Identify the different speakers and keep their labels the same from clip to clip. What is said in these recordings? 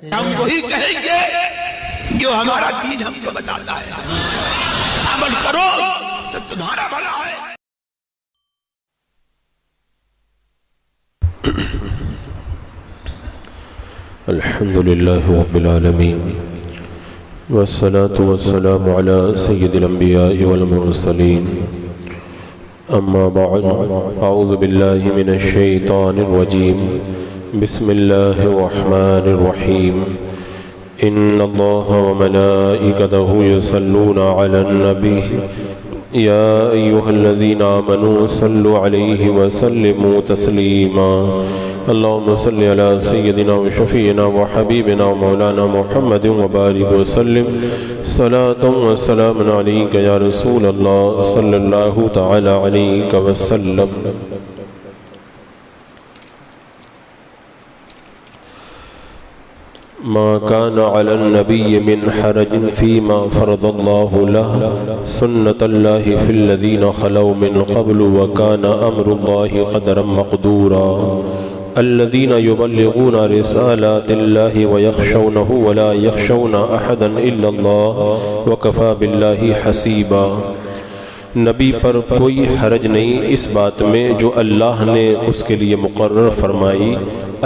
Speaker 1: ہم وہی کہیں گے جو ہمارا دین ہم کو بتاتا ہے، عمل کرو تو تمہارا بھلا ہے۔
Speaker 2: الحمد لله رب العالمين والصلاة والسلام على سيد الأنبياء والمرسلين أما بعد أعوذ بالله من الشيطان الرجيم بسم الله الرحمن الرحيم إن الله وملائكته يصلون على النبي يا أيها الذين آمنوا صلوا عليه وسلموا تسليما اللهم صل على سيدنا وشفينا وحبيبنا ومولانا محمد وبارك وسلم صلاة وسلام عليك يا رسول الله صلى الله تعالى عليك وسلم۔ ما كان على النبي من حرج فيما فرض الله له سنة الله في الذين خلوا من قبل وكان أمر الله قدرا مقدورا الذين يبلغون رسالات الله ويخشونه ولا يخشون أحدا إلا الله وكفى بالله حسيبا۔ نبی پر کوئی حرج نہیں اس بات میں جو اللہ نے اس کے لیے مقرر فرمائی،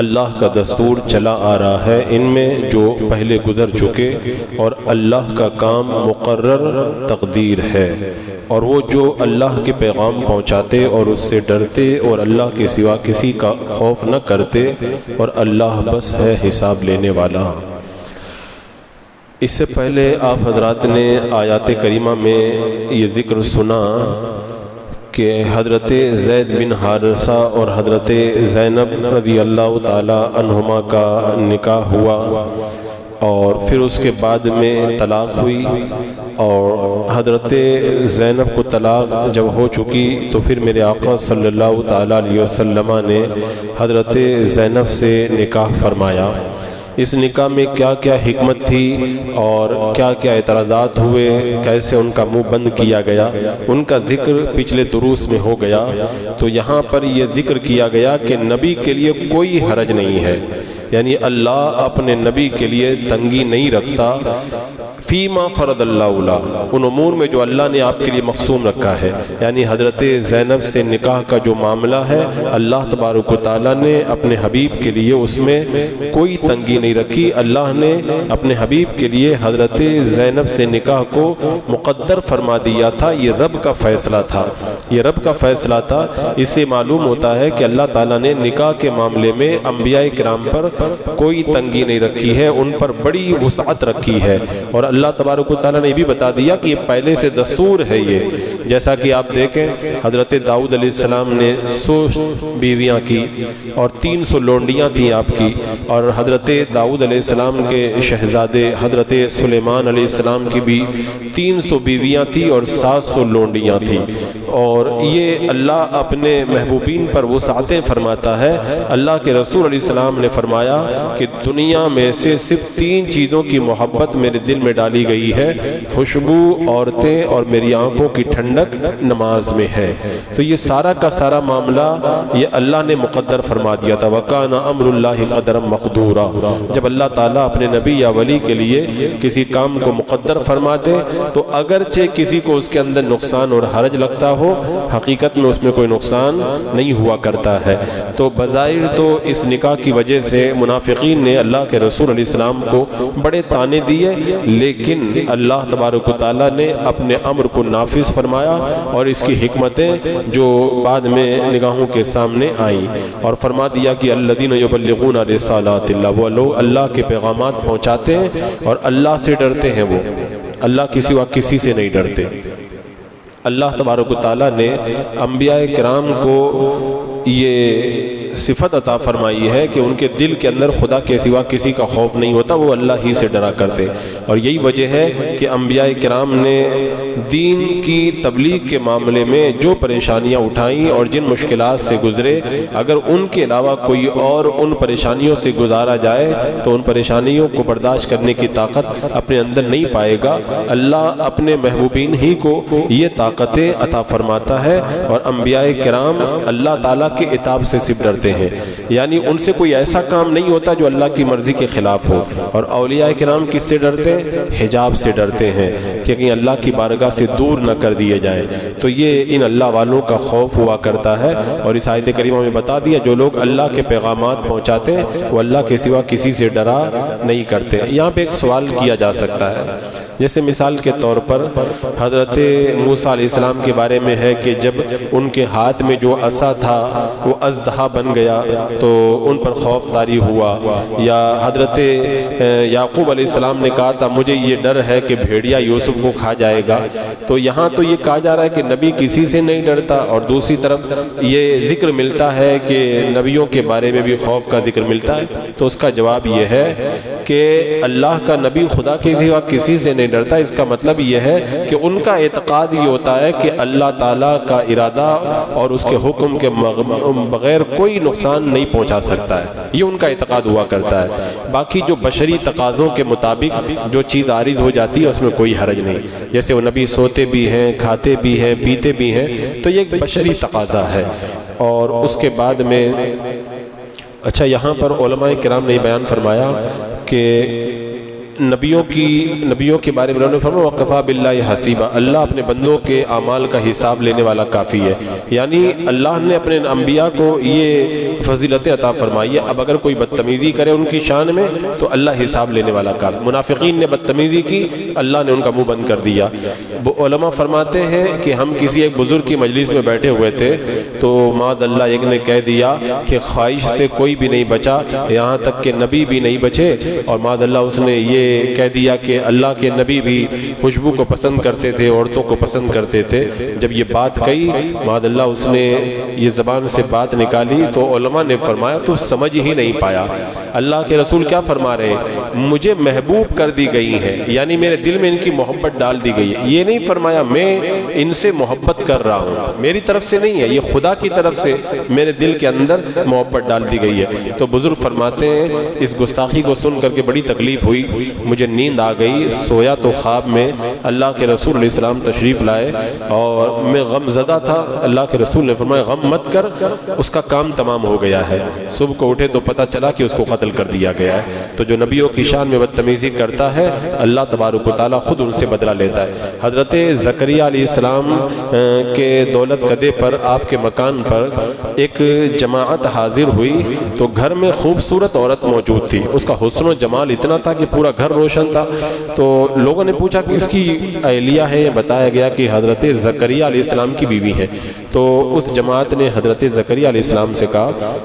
Speaker 2: اللہ کا دستور چلا آ رہا ہے ان میں جو پہلے گزر چکے، اور اللہ کا کام مقرر تقدیر ہے، اور وہ جو اللہ کے پیغام پہنچاتے اور اس سے ڈرتے اور اللہ کے سوا کسی کا خوف نہ کرتے، اور اللہ بس ہے حساب لینے والا۔ اس سے پہلے آپ حضرات نے آیات کریمہ میں یہ ذکر سنا کہ حضرت زید بن حارثہ اور حضرت زینب رضی اللہ تعالی عنہما کا نکاح ہوا، اور پھر اس کے بعد میں طلاق ہوئی، اور حضرت زینب کو طلاق جب ہو چکی تو پھر میرے آقا صلی اللہ تعالی علیہ وسلم نے حضرت زینب سے نکاح فرمایا۔ اس نکاح میں کیا کیا حکمت تھی اور کیا کیا اعتراضات ہوئے، کیسے ان کا منہ بند کیا گیا، ان کا ذکر پچھلے دروس میں ہو گیا۔ تو یہاں پر یہ ذکر کیا گیا کہ نبی کے لیے کوئی حرج نہیں ہے، یعنی اللہ اپنے نبی کے لیے تنگی نہیں رکھتا فیما فرض اللہ علیہ، ان امور میں جو اللہ نے آپ کے لیے مقسوم رکھا ہے، یعنی حضرت زینب سے نکاح کا جو معاملہ ہے اللہ تبارک و تعالیٰ نے اپنے حبیب کے لیے اس میں کوئی تنگی نہیں رکھی۔ اللہ نے اپنے حبیب کے لیے حضرت زینب سے نکاح کو مقدر فرما دیا تھا، یہ رب کا فیصلہ تھا، یہ رب کا فیصلہ تھا۔ اس سے معلوم ہوتا ہے کہ اللہ تعالیٰ نے نکاح کے معاملے میں انبیاء کرام پر کوئی تنگی نہیں رکھی ہے، ان پر بڑی وسعت رکھی ہے، اور اللہ تبارک و تعالیٰ نے یہ بھی بتا دیا کہ یہ پہلے سے دستور ہے۔ یہ جیسا کہ آپ دیکھیں حضرت داؤد علیہ السلام نے 100 بیویاں کی اور 300 لونڈیاں تھیں آپ کی، اور حضرت داؤد علیہ السلام کے شہزادے حضرت سلیمان علیہ السلام کی بھی 300 بیویاں تھیں اور 700 لونڈیاں تھیں۔ اور یہ اللہ اپنے محبوبین پر وسعتیں فرماتا ہے۔ اللہ کے رسول علیہ السلام نے فرمایا کہ دنیا میں سے صرف 3 چیزوں کی محبت میرے دل میں ڈالی گئی ہے، خوشبو، عورتیں، اور میری آنکھوں کی ٹھنڈک نماز میں ہے۔ تو یہ سارا کا سارا معاملہ یہ اللہ نے مقدر فرما دیا تھا۔ وَكَانَ أَمْرُ اللَّهِ قَدْرًا مَقْدُورًا۔ جب اللہ تعالیٰ اپنے نبی یا ولی کے لیے کسی کام کو مقدر فرما دے تو اگرچہ کسی کو اس کے اندر نقصان اور حرج لگتا ہو، حقیقت میں اس میں کوئی نقصان نہیں ہوا کرتا ہے۔ تو بظاہر تو اس نکاح کی وجہ سے منافقین نے اللہ کے رسول علیہ السلام کو بڑے طعنے دیے، لیکن اللہ تبارک و تعالیٰ نے اپنے امر کو نافذ فرمایا، اور اس کی حکمتیں جو بعد میں نگاہوں کے سامنے آئیں، اور فرما دیا کہ الذین یبلغون رسالات اللہ، وہ لوگ اللہ کے پیغامات پہنچاتے ہیں اور اللہ سے ڈرتے ہیں، وہ اللہ کے سوا کسی سے نہیں ڈرتے۔ اللہ تبارک و تعالیٰ نے انبیاء کرام کو یہ صفت عطا فرمائی ہے کہ ان کے دل کے اندر خدا کے سوا کسی کا خوف نہیں ہوتا، وہ اللہ ہی سے ڈرا کرتے۔ اور یہی وجہ ہے کہ انبیاء کرام نے دین کی تبلیغ کے معاملے میں جو پریشانیاں اٹھائیں اور جن مشکلات سے گزرے، اگر ان کے علاوہ کوئی اور ان پریشانیوں سے گزارا جائے تو ان پریشانیوں کو برداشت کرنے کی طاقت اپنے اندر نہیں پائے گا۔ اللہ اپنے محبوبین ہی کو یہ طاقتیں عطا فرماتا ہے، اور انبیاء کرام اللہ تعالیٰ کے عتاب سے صرف ڈرتے ہیں، یعنی ان سے کوئی ایسا کام نہیں ہوتا جو اللہ کی مرضی کے خلاف ہو۔ اور اولیاء کرام کس سے ڈرتے ہیں؟ حجاب سے ڈرتے ہیں کہ کہیں اللہ کی بارگاہ سے دور نہ کر دیے جائیں۔ تو یہ ان اللہ والوں کا خوف ہوا کرتا ہے، اور اس آیت کریمہ میں بتا دیا جو لوگ اللہ کے پیغامات پہنچاتے ہیں وہ اللہ کے سوا کسی سے ڈرا نہیں کرتے۔ یہاں پہ ایک سوال کیا جا سکتا ہے، جیسے مثال کے طور پر حضرت موسیٰ علیہ السلام کے بارے میں ہے کہ جب ان کے ہاتھ میں جو عصا تھا وہ اژدہا بن گیا تو ان پر خوف طاری ہوا، یا حضرت یعقوب علیہ السلام نے کہا تھا مجھے یہ ڈر ہے کہ بھیڑیا یوسف کو کھا جائے گا۔ تو یہاں تو یہ کہا جا رہا ہے کہ نبی کسی سے نہیں ڈرتا، اور دوسری طرف یہ ذکر ملتا ہے کہ نبیوں کے بارے میں بھی خوف کا ذکر ملتا ہے۔ تو اس کا جواب یہ ہے کہ اللہ کا نبی خدا کے سوا کسی سے نہیں ڈرتا۔ اس کا مطلب یہ ہے کہ ان کا اعتقاد یہ ہوتا ہے کہ اللہ تعالیٰ کا ارادہ اور اس کے حکم کے بغیر کوئی نقصان نہیں پہنچا سکتا ہے، یہ ان کا اعتقاد ہوا کرتا ہے۔ باقی جو بشری تقاضوں کے مطابق جو چیز عارض ہو جاتی ہے اس میں کوئی حرج نہیں، جیسے وہ نبی سوتے بھی ہیں، کھاتے بھی ہیں، پیتے بھی ہیں، تو یہ ایک بشری تقاضا ہے۔ اور اس کے بعد میں اچھا یہاں پر علماء کرام نے بیان فرمایا کہ نبیوں کے بارے میں انہوں نے فرمایا وَقَفَى بِاللَّهِ حَسِيبًا، اللہ اپنے بندوں کے اعمال کا حساب لینے والا کافی ہے، یعنی اللہ نے اپنے انبیاء کو یہ فضیلتیں عطا فرمائی ہے۔ اب اگر کوئی بدتمیزی کرے ان کی شان میں تو اللہ حساب لینے والا کافی۔ منافقین نے بدتمیزی کی، اللہ نے ان کا منہ بند کر دیا۔ علماء فرماتے ہیں کہ ہم کسی ایک بزرگ کی مجلس میں بیٹھے ہوئے تھے تو معاذ اللہ ایک نے کہہ دیا کہ خواہش سے کوئی بھی نہیں بچا، یہاں تک کہ نبی بھی نہیں بچے، اور معاذ اللہ اس نے یہ کہہ دیا کہ اللہ کے نبی بھی خوشبو کو پسند کرتے تھے، عورتوں کو پسند کرتے تھے۔ جب یہ بات کہی معاذ اللہ اس نے یہ زبان سے بات نکالی تو علماء نے فرمایا تو سمجھ ہی نہیں پایا اللہ کے رسول کیا فرما رہے ہیں، مجھے محبوب کر دی گئی ہیں، یعنی میرے دل میں ان کی محبت ڈال دی گئی ہے۔ یہ نہیں فرمایا میں ان سے محبت کر رہا ہوں، میری طرف سے نہیں ہے، یہ خدا کی طرف سے میرے دل کے اندر محبت ڈال دی گئی ہے۔ تو بزرگ فرماتے ہیں اس گستاخی کو سن کر کے بڑی تکلیف ہوئی، مجھے نیند آ گئی، سویا تو خواب میں اللہ کے رسول علیہ السلام تشریف لائے اور میں غم زدہ تھا۔ اللہ کے رسول نے فرمایا غم مت کر، اس کا کام تمام ہو گیا ہے۔ صبح کو اٹھے تو پتہ چلا کہ اس کو قتل کر دیا گیا ہے۔ تو جو نبیوں کی شان میں بدتمیزی کرتا ہے اللہ تبارک و تعالیٰ خود ان سے بدلہ لیتا ہے۔ حضرت زکریا علیہ السلام کے دولت قدے پر آپ کے مکان پر ایک جماعت حاضر ہوئی تو گھر میں خوبصورت عورت موجود تھی، اس کا حسن و جمال اتنا تھا کہ پورا گھر روشن تھا۔ تو لوگوں نے پوچھا کہ اس کی اہلیہ ہے، بتایا گیا کہ حضرت زکریا علیہ السلام کی بیوی ہے۔ تو اس جماعت نے حضرت زکریا علیہ السلام سے کہا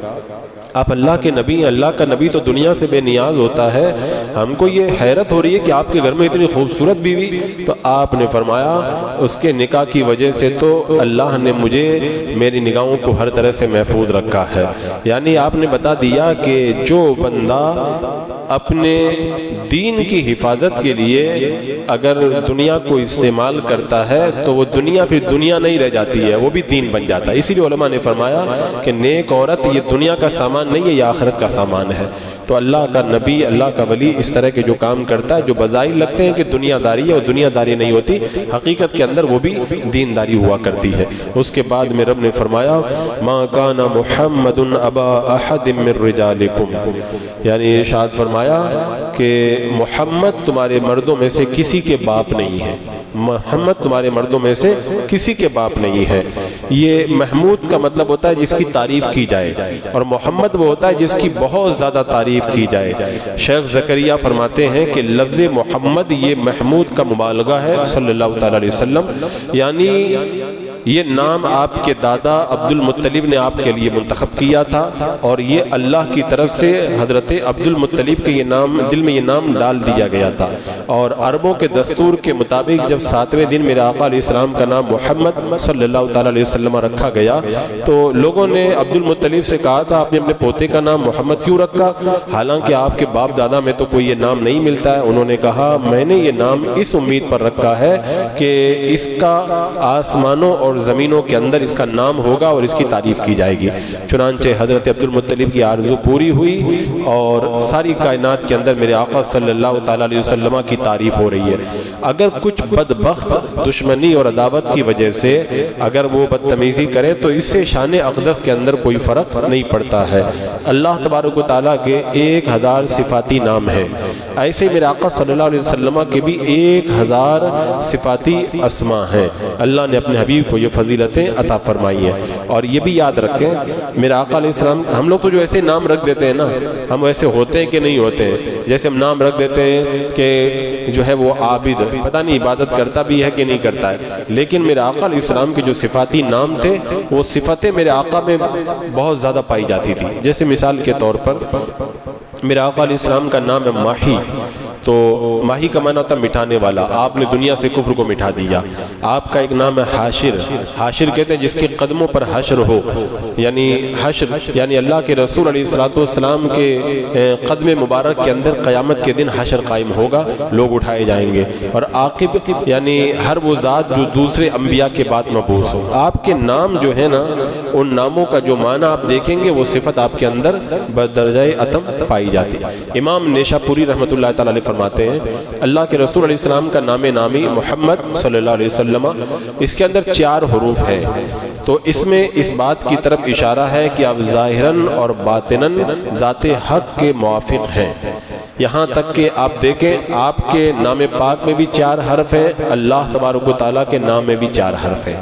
Speaker 2: آپ اللہ کے نبی ہیں، اللہ کا نبی تو دنیا سے بے نیاز ہوتا ہے، ہم کو یہ حیرت ہو رہی ہے کہ آپ کے گھر میں اتنی خوبصورت بیوی۔ تو آپ نے فرمایا اس کے نکاح کی وجہ سے تو اللہ نے مجھے میری نگاہوں کو ہر طرح سے محفوظ رکھا ہے، یعنی آپ نے بتا دیا کہ جو بندہ اپنے دین کی حفاظت کے لیے اگر دنیا کو استعمال کرتا ہے تو وہ دنیا پھر دنیا نہیں رہ جاتی ہے، وہ بھی دین بن جاتا ہے۔ اسی لیے علماء نے فرمایا کہ نیک عورت یہ دنیا کا سامان نہیں ہے، یہ آخرت کا سامان ہے۔ تو اللہ کا نبی، اللہ کا ولی اس طرح کے جو کام کرتا ہے جو بظاہر لگتے ہیں کہ دنیا داری ہے، اور دنیا داری نہیں ہوتی، حقیقت کے اندر وہ بھی دینداری ہوا کرتی ہے۔ اس کے بعد میں رب نے فرمایا ما کان محمد ابا احد من رجالکم، یعنی ارشاد فرمایا کہ محمد تمہارے مردوں میں سے کسی کے باپ نہیں ہے، محمد تمہارے مردوں میں سے کسی کے باپ نہیں ہے۔ یہ محمود کا مطلب ہوتا ہے جس کی تعریف کی جائے، اور محمد وہ ہوتا ہے جس کی بہت زیادہ تعریف کی جائے۔ شیخ زکریا فرماتے ہیں کہ لفظ محمد یہ محمود کا مبالغہ ہے صلی اللہ تعالی علیہ وسلم، یعنی یہ نام آپ کے دادا عبد المطلب نے آپ کے لیے منتخب کیا تھا، اور یہ اللہ کی طرف سے حضرت عبد المطلب کے یہ نام دل میں یہ نام ڈال دیا گیا تھا۔ اور عربوں کے دستور کے مطابق جب 7ویں دن میرے آقا علیہ السلام کا نام محمد صلی اللہ تعالیٰ علیہ وسلم رکھا گیا تو لوگوں نے عبد المطلب سے کہا تھا آپ نے اپنے پوتے کا نام محمد کیوں رکھا، حالانکہ آپ کے باپ دادا میں تو کوئی یہ نام نہیں ملتا ہے۔ انہوں نے کہا میں نے یہ نام اس امید پر رکھا ہے کہ اس کا آسمانوں اور زمینوں کے اندر اس کا نام ہوگا اور اس کی تعریف کی جائے گی۔ چنانچہ حضرت عبد المطلب کی آرزو پوری ہوئی اور ساری کائنات کے اندر میرے آقا صلی اللہ تعالیٰ علیہ وسلم کی تعریف ہو رہی ہے۔ اگر کچھ بدبخت دشمنی اور عداوت کی وجہ سے اگر وہ بدتمیزی کرے تو اس سے شان اقدس کے اندر کوئی فرق نہیں پڑتا ہے۔ اللہ تبارک و تعالیٰ کے 1000 صفاتی نام ہیں، ایسے ہی میرے آقا صلی اللہ علیہ وسلم کے بھی 1000 صفاتی اسماء ہیں۔ اللہ نے اپنے حبیب کو یہ فضیلتیں عطا فرمائی ہیں۔ اور یہ بھی یاد رکھیں میرے آقا علیہ السلام، ہم لوگ تو جو ایسے نام رکھ دیتے ہیں نا، ہم ایسے ہوتے ہیں کہ نہیں ہوتے ہیں، جیسے ہم نام رکھ دیتے ہیں کہ جو ہے وہ عابد، پتہ نہیں عبادت کرتا بھی ہے کہ نہیں کرتا ہے، لیکن میرے آقا علیہ السلام کے جو صفاتی نام تھے وہ صفتیں میرے آقا میں بہت زیادہ پائی جاتی تھی۔ جیسے مثال کے طور پر میرے آقا علیہ السلام کا نام ہے ماہی، تو ماہی کا معنی ہوتا ہے مٹھانے والا، آپ نے دنیا سے کفر کو مٹھا دیا۔ آپ کا ایک نام ہے حاشر، حاشر کہتے ہیں جس کے قدموں پر حشر ہو، یعنی حشر یعنی اللہ کے رسول علیہ السلام کے قدم مبارک کے اندر قیامت کے دن حشر قائم ہوگا، لوگ اٹھائے جائیں گے۔ اور عاقب یعنی ہر وہ ذات جو دوسرے انبیاء کے بعد مبعوث ہو۔ آپ کے نام جو ہے نا، ان ناموں کا جو معنی آپ دیکھیں گے وہ صفت آپ کے اندر بدرجہ اتم پائی جاتی۔ امام نیشاپوری رحمۃ اللہ تعالیٰ علیہ فرماتے ہیں اللہ کے رسول علیہ السلام کا نام نامی محمد صلی اللہ علیہ وسلم، اس کے اندر 4 حروف ہیں، تو اس میں اس بات کی طرف اشارہ ہے کہ آپ ظاہراً اور باطناً ذات حق کے موافق ہیں۔ یہاں تک کہ آپ دیکھیں آپ کے نام پاک میں بھی 4 حرف ہیں، اللہ تبارک و تعالیٰ کے نام میں بھی 4 حرف ہیں۔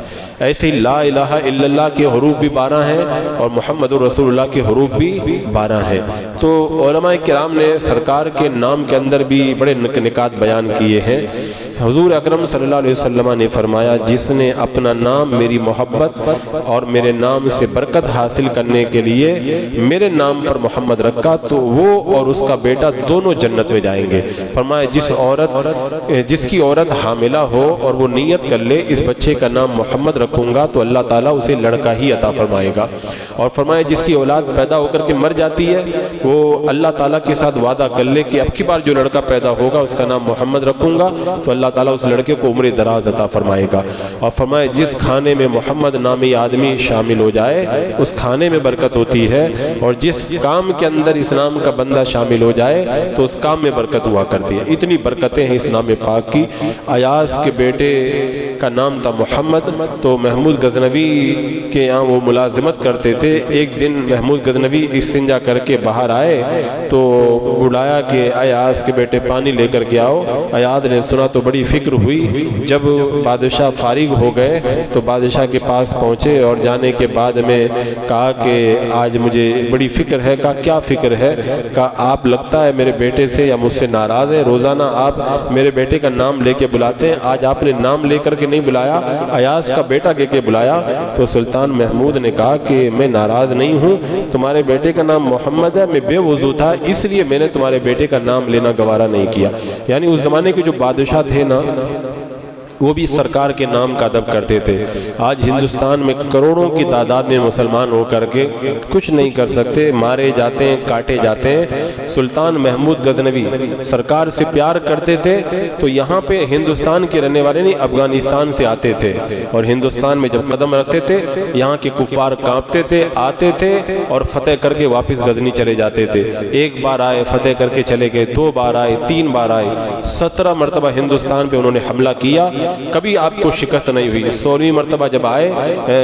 Speaker 2: ایسے ہی لا الہ الا اللہ کے حروف بھی 12 ہیں اور محمد رسول اللہ کے حروف بھی 12 ہیں۔ تو علماء کرام نے سرکار کے نام کے اندر بھی بڑے نکات بیان کیے ہیں۔ حضور اکرم صلی اللہ علیہ وسلم نے فرمایا جس نے اپنا نام میری محبت اور میرے نام سے برکت حاصل کرنے کے لیے میرے نام پر محمد رکھا تو وہ اور اس کا بیٹا دونوں جنت میں جائیں گے۔ فرمایا جس کی عورت حاملہ ہو اور وہ نیت کر لے اس بچے کا نام محمد رکھوں گا تو اللہ تعالیٰ اسے لڑکا ہی عطا فرمائے گا۔ اور فرمایا جس کی اولاد پیدا ہو کر کے مر جاتی ہے وہ اللہ تعالیٰ کے ساتھ وعدہ کر لے کہ اب کی بار جو لڑکا پیدا ہوگا اس کا نام محمد رکھوں گا تو اللہ تعالیٰ اس لڑکے کو عمر دراز عطا فرمائے گا۔ اور فرمایا جس کھانے میں محمد نامی آدمی شامل ہو جائے اس کھانے میں برکت ہوتی ہے، اور جس کام کے اندر اس نام کا بندہ شامل ہو جائے تو اس کام میں برکت ہوا کرتی ہے۔ اتنی برکتیں ہیں اس نام پاک کی۔ ایاز کے بیٹے کا نام تھا محمد، تو محمود غزنوی کے یہاں وہ ملازمت کرتے تھے۔ ایک دن محمود غزنوی استنجا کر کے باہر آئے تو بلایا کہ ایاز کے بیٹے پانی لے کر کے آؤ۔ ایاز نے سنا تو بڑی فکر ہوئی۔ جب بادشاہ فارغ ہو گئے تو بادشاہ کے پاس پہنچے اور جانے کے بعد میں کہا کہ آج مجھے بڑی فکر ہے۔ کہا کیا فکر ہے؟ کہا آپ لگتا ہے میرے بیٹے سے یا مجھ سے ناراض ہیں، روزانہ آپ میرے بیٹے کا نام لے کے بلاتے ہیں، آج آپ نے نام لے کر کے نہیں بلایا، ایاز کا بیٹا کہہ کے بلایا۔ تو سلطان محمود نے کہا کہ میں ناراض نہیں ہوں، تمہارے بیٹے کا نام محمد ہے، میں بے وضو تھا اس لیے میں نے تمہارے بیٹے کا نام لینا گوارا نہیں کیا۔ یعنی اس زمانے کے جو بادشاہ تھے نا وہ بھی سرکار کے نام کا ادب کرتے تھے۔ آج ہندوستان میں کروڑوں کی تعداد میں مسلمان ہو کر کے کچھ نہیں کر سکتے، مارے جاتے ہیں، کاٹے جاتے ہیں۔ سلطان محمود غزنوی سرکار سے پیار کرتے تھے تو یہاں پہ ہندوستان کے رہنے والے نہیں افغانستان سے آتے تھے، اور ہندوستان میں جب قدم رکھتے تھے یہاں کے کفار کانپتے تھے، آتے تھے اور فتح کر کے واپس غزنی چلے جاتے تھے۔ ایک بار آئے فتح کر کے چلے گئے، 2 بار آئے، 3 بار آئے، 17 مرتبہ ہندوستان پہ انہوں نے حملہ کیا، کبھی آپ کو شکست نہیں ہوئی۔ 16ویں مرتبہ جب آئے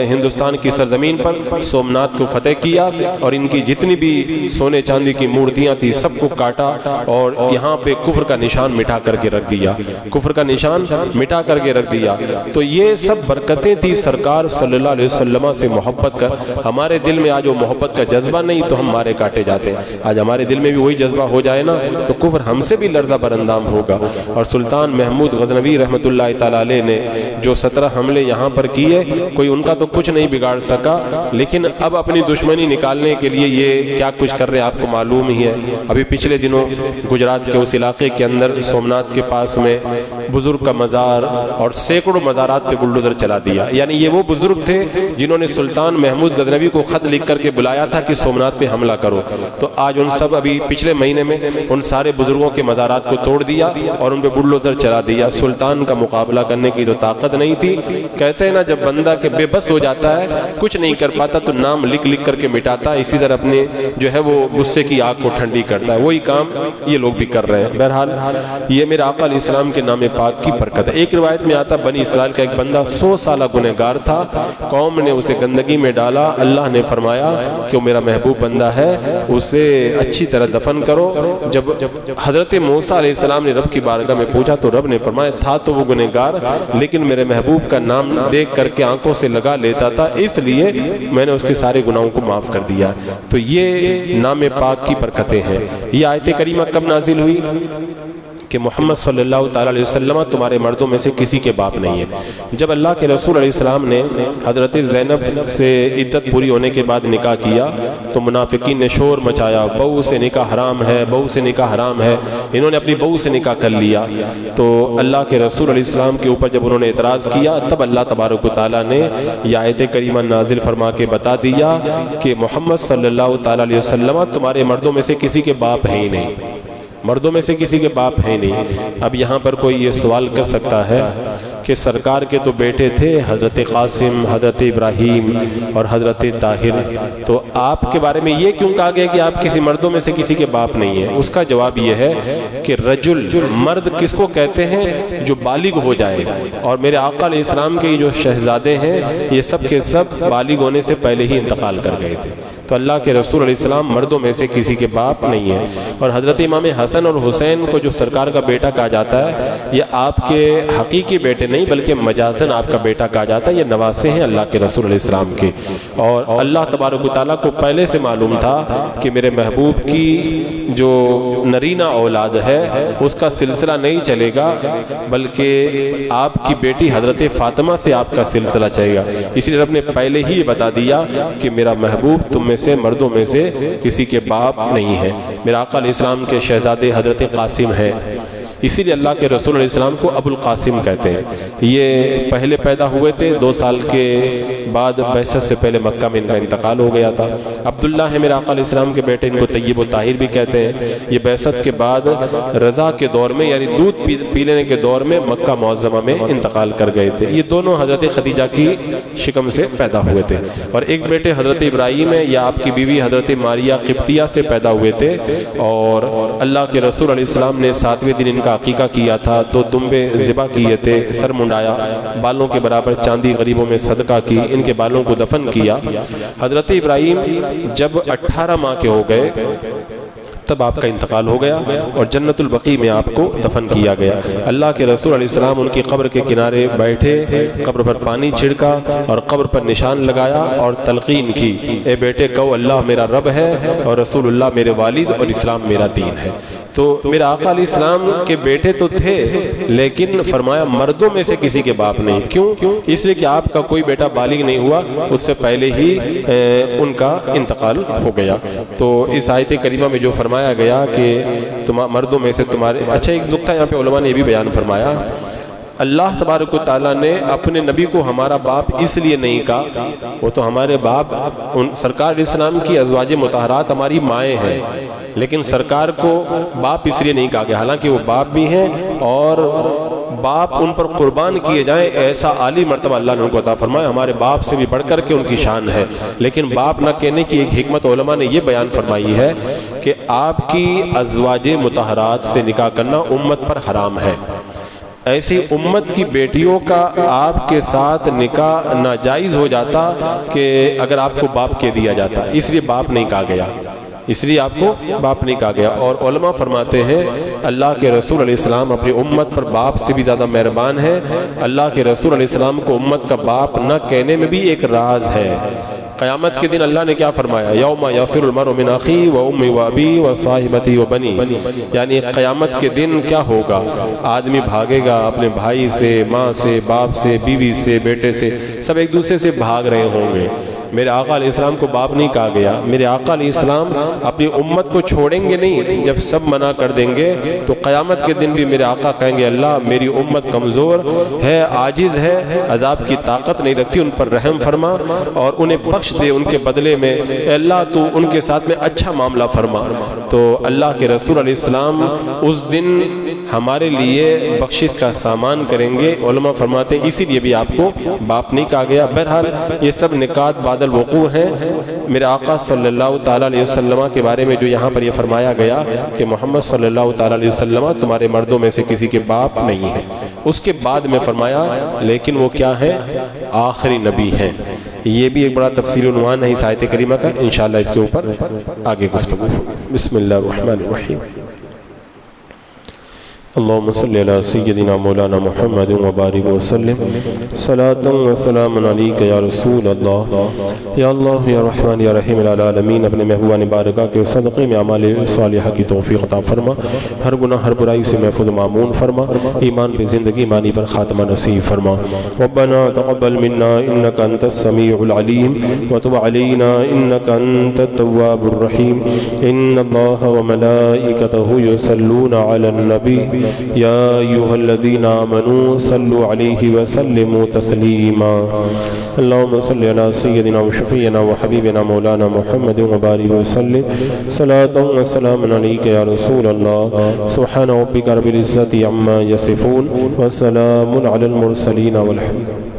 Speaker 2: ہندوستان کی سرزمین پر سومنات کو فتح کیا اور ان کی جتنی بھی سونے چاندی کی مورتیاں تھی سب کو کاٹا اور یہاں پہ کفر کا نشان مٹا کر کے رکھ دیا، کفر کا نشان مٹا کر کے رکھ دیا۔ تو یہ سب برکتیں تھی سرکار صلی اللہ علیہ وسلم سے محبت کا۔ ہمارے دل میں آج وہ محبت کا جذبہ نہیں تو ہم مارے کاٹے جاتے ہیں۔ آج ہمارے دل میں بھی وہی جذبہ ہو جائے نا تو کفر ہم سے بھی لرزہ بر اندام ہوگا۔ اور سلطان محمود غزنوی رحمۃ اللہ تعالی تعالیٰ علیہ نے جو 17 حملے یہاں پر کیے، کوئی ان کا تو کچھ نہیں بگاڑ سکا، لیکن اب اپنی دشمنی نکالنے کے لیے یہ کیا کچھ کر رہے ہیں آپ کو معلوم ہی ہے۔ ابھی پچھلے دنوں گجرات کے اس علاقے کے اندر سومناتھ کے پاس میں بزرگ کا مزار اور سینکڑوں مزارات پہ بلڈوزر چلا دیا۔ یعنی یہ وہ بزرگ تھے جنہوں نے سلطان محمود غزنوی کو خط لکھ کر کے بلایا تھا کہ سومناتھ پہ حملہ کرو، تو آج ان سب ابھی پچھلے مہینے میں ان سارے بزرگوں کے مزارات کو توڑ دیا اور ان پہ بلڈوزر چلا دیا۔ سلطان کا مقابلہ کرنے کی تو طاقت نہیں تھی۔ کہتے ہیں نا جب بندہ کہ بے بس ہو جاتا ہے، کچھ نہیں کر پاتا تو نام لکھ لکھ کر کے مٹاتا ہے، اسی طرح اپنے جو ہے وہ غصے کی آگ کو ٹھنڈی کرتا ہے۔ وہی کام یہ لوگ بھی کر رہے ہیں۔ بہرحال یہ میرے آقا علیہ السلام کے نام پاک کی برکت ہے۔ ایک روایت میں آتا بنی اسرائیل کا ایک بندہ 100 سالہ گنہگار تھا، قوم نے اسے گندگی میں ڈالا، اللہ نے فرمایا کہ وہ میرا محبوب بندہ ہے، اسے اچھی طرح دفن کرو۔ جب حضرت موسیٰ علیہ السلام نے رب کی بارگاہ میں پوچھا تو رب نے فرمایا تھا تو وہ گنہگار، لیکن میرے محبوب کا نام دیکھ کر کے آنکھوں سے لگا لیتا تھا، اس لیے میں نے اس کے سارے گناہوں کو معاف کر دیا۔ تو یہ نام پاک کی برکتیں ہیں۔ یہ آیت کریمہ کب نازل ہوئی؟ کہ محمد صلی اللہ تعالیٰ علیہ وسلم تمہارے مردوں میں سے کسی کے باپ نہیں ہے۔ جب اللہ کے رسول علیہ السلام نے حضرت زینب سے عدت پوری ہونے کے بعد نکاح کیا تو منافقین نے شور مچایا، بہو سے نکاح حرام ہے، بہو سے نکاح حرام ہے۔ انہوں نے اپنی بہو سے نکاح کر لیا، تو اللہ کے رسول علیہ السلام کے اوپر جب انہوں نے اعتراض کیا تب اللہ تبارک و تعالیٰ نے یہ آیت کریمہ نازل فرما کے بتا دیا کہ محمد صلی اللہ تعالیٰ علیہ وسلم تمہارے مردوں میں سے کسی کے باپ ہیں ہی نہیں، مردوں میں سے کسی کے باپ ہیں نہیں۔ اب یہاں پر کوئی یہ سوال کر سکتا ہے کہ سرکار کے تو بیٹے تھے حضرت قاسم، حضرت ابراہیم اور حضرت طاہر، تو آپ کے بارے میں یہ کیوں کہا گیا کہ آپ کسی مردوں میں سے کسی کے باپ نہیں ہیں؟ اس کا جواب یہ ہے کہ رجل، مرد کس کو کہتے ہیں؟ جو بالغ ہو جائے، اور میرے آقا علیہ السلام کے جو شہزادے ہیں یہ سب کے سب بالغ ہونے سے پہلے ہی انتقال کر گئے تھے، تو اللہ کے رسول علیہ السلام مردوں میں سے کسی کے باپ نہیں ہیں۔ اور حضرت امام حسن اور حسین کو جو سرکار کا بیٹا کہا جاتا ہے، یہ آپ کے حقیقی بیٹے نہیں بلکہ مجازن آپ کا بیٹا کہا جاتا ہے، یہ نواسے ہیں اللہ کے رسول علیہ السلام کے۔ اور اللہ تبارک و تعالیٰ کو پہلے سے معلوم تھا کہ میرے محبوب کی جو نرینہ اولاد ہے اس کا سلسلہ نہیں چلے گا، بلکہ آپ کی بیٹی حضرت فاطمہ سے آپ کا سلسلہ چلے گا۔ اس لیے رب نے پہلے ہی بتا دیا کہ میرا محبوب تم میں سے مردوں میں سے کسی کے باپ نہیں ہے۔ میرا آقا علیہ السلام کے شہزادے حضرت قاسم ہیں، اسی لیے اللہ کے رسول علیہ السلام کو ابو القاسم کہتے ہیں۔ یہ پہلے پیدا ہوئے تھے، 2 سال کے بعد بعثت سے پہلے مکہ میں ان کا انتقال ہو گیا تھا۔ عبداللہ ہے میرے آقا علیہ السلام کے بیٹے، ان کو طیب و طاہر بھی کہتے ہیں۔ یہ بعثت کے بعد رضا کے دور میں یعنی دودھ پی لینے کے دور میں مکہ معظمہ میں انتقال کر گئے تھے۔ یہ دونوں حضرت خدیجہ کی شکم سے پیدا ہوئے تھے، اور ایک بیٹے حضرت ابراہیم ہے، یا آپ کی بیوی حضرت ماریہ قبطیہ سے پیدا ہوئے تھے، اور اللہ کے رسول علیہ السلام نے 7ویں دن ان کا عقیقہ کیا تھا، 2 دمبے ذبح کیے تھے، سر منڈایا، بالوں کے برابر چاندی غریبوں میں صدقہ کی، ان کے بالوں کو دفن کیا۔ حضرت ابراہیم جب 18 ماہ کے ہو گئے تب آپ کا انتقال ہو گیا، اور جنت البقیع میں آپ کو دفن کیا گیا۔ اللہ کے رسول علیہ السلام ان کی قبر کے کنارے بیٹھے، قبر پر پانی چھڑکا اور قبر پر نشان لگایا اور تلقین کی، اے بیٹے کہو اللہ میرا رب ہے اور رسول اللہ میرے والد اور اسلام میرا دین ہے۔ تو میرے آقا علیہ السلام کے بیٹے تو تھے، لیکن فرمایا مردوں میں سے کسی کے باپ نہیں۔ کیوں؟ اس لیے کہ آپ کا کوئی بیٹا بالغ نہیں ہوا، اس سے پہلے ہی ان کا انتقال ہو گیا۔ تو اس آیت کریمہ میں جو فرمایا گیا کہ مردوں میں سے تمہارے، اچھا ایک نقطہ یہاں پہ علماء نے یہ بھی بیان فرمایا، اللہ تبارک و تعالیٰ نے اپنے نبی کو ہمارا باپ اس لیے نہیں کہا، وہ تو ہمارے باپ، سرکار علیہ السلام کی ازواج مطہرات ہماری مائیں ہیں، لیکن سرکار کو باپ اس لیے نہیں کہا گیا، حالانکہ وہ باپ بھی ہیں، اور باپ ان پر قربان کیے جائیں ایسا عالی مرتبہ اللہ نے ان کو عطا فرمایا، ہمارے باپ سے بھی بڑھ کر کے ان کی شان ہے۔ لیکن باپ نہ کہنے کی ایک حکمت علماء نے یہ بیان فرمائی ہے کہ آپ کی ازواج مطہرات سے نکاح کرنا امت پر حرام ہے، ایسی امت کی بیٹیوں کا آپ کے ساتھ نکاح ناجائز ہو جاتا کہ اگر آپ کو باپ کہہ دیا جاتا، اس لیے باپ نہیں کہا گیا، اس لیے آپ کو باپ نہیں کہا گیا۔ اور علماء فرماتے ہیں اللہ کے رسول علیہ السلام اپنی امت پر باپ سے بھی زیادہ مہربان ہے۔ اللہ کے رسول علیہ السلام کو امت کا باپ نہ کہنے میں بھی ایک راز ہے، قیامت کے دن اللہ نے کیا فرمایا؟ یوم یفر المرء من اخیہ و امی و ابی و صاحبتی و بنی، یعنی قیامت کے دن کیا ہوگا؟ آدمی بھاگے گا اپنے بھائی سے، ماں سے، باپ سے، بیوی سے، بیٹے سے، سب ایک دوسرے سے بھاگ رہے ہوں گے۔ میرے آقا علیہ السلام کو باپ نہیں کہا گیا، میرے آقا علیہ السلام اپنی امت کو چھوڑیں گے نہیں، جب سب منع کر دیں گے تو قیامت کے دن بھی میرے آقا کہیں گے اللہ میری امت کمزور ہے، عاجز ہے، عذاب کی طاقت نہیں رکھتی، ان پر رحم فرما اور انہیں بخش دے، ان کے بدلے میں اے اللہ تو ان کے ساتھ میں اچھا معاملہ فرما۔ تو اللہ کے رسول علیہ السلام اس دن ہمارے لیے بخشش کا سامان کریں گے۔ علماء فرماتے ہیں اسی لیے بھی آپ کو باپ نہیں کہا گیا۔ بہرحال یہ سب نکات بعد الوقوع ہیں۔ میرے آقا صلی اللہ تعالیٰ علیہ وسلم کے بارے میں جو یہاں پر یہ فرمایا گیا کہ محمد صلی اللہ تعالیٰ علیہ وسلم تمہارے مردوں میں سے کسی کے باپ نہیں ہے، اس کے بعد میں فرمایا لیکن وہ کیا ہے؟ آخری نبی ہیں۔ یہ بھی ایک بڑا تفصیل عنوان ہے اس آیت کریمہ کا، انشاءاللہ اس کے اوپر آگے گفتگو ہوگی۔ بسم اللہ الرحمن الرحیم۔ اللہم صلی علی سیدنا مولانا محمد وبارک وسلم، صلاۃ و سلام علیک یا رسول اللہ، یا اللہ یا رحمان یا رحیم العالمین۔ اپنے محبوبان بارکہ کے صدقے میں اعمال صالحہ کی توفیق عطا فرما، ہر گناہ ہر برائی سے محفوظ معمون فرما، ایمان پہ زندگی، ایمانی پر خاتمہ نصیب فرما۔ ربنا تقبل منا انک انت السمیع العلیم وتب علینا انک انت التواب الرحیم۔ ان اللہ وملائکتہ یصلون علی النبی یا ایھا الذین آمنوا صلوا علیہ وسلموا تسلیما۔ اللہم صلی علی سیدنا وشفیعنا وحبیبنا مولانا محمد وبارک وسلم، صلاۃ و سلام علیک یا رسول اللہ۔ سبحان ربک رب العزۃ عما یصفون وسلام علی المرسلین والحمد